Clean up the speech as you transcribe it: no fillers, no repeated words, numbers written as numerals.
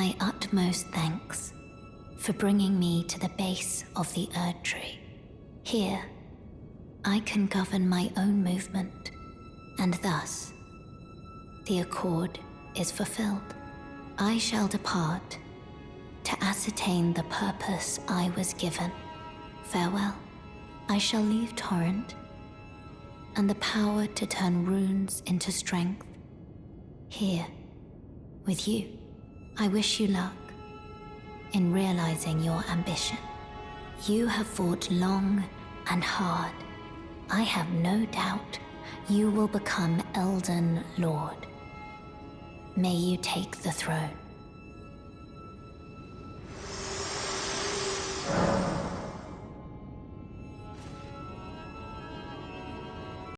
my utmost thanks for bringing me to the base of the Erd Tree. Here, I can govern my own movement, and thus, the accord is fulfilled. I shall depart to ascertain the purpose I was given. Farewell. I shall leave Torrent and the power to turn runes into strength here with you. I wish you luck in realizing your ambition. You have fought long and hard. I have no doubt you will become Elden Lord. May you take the throne.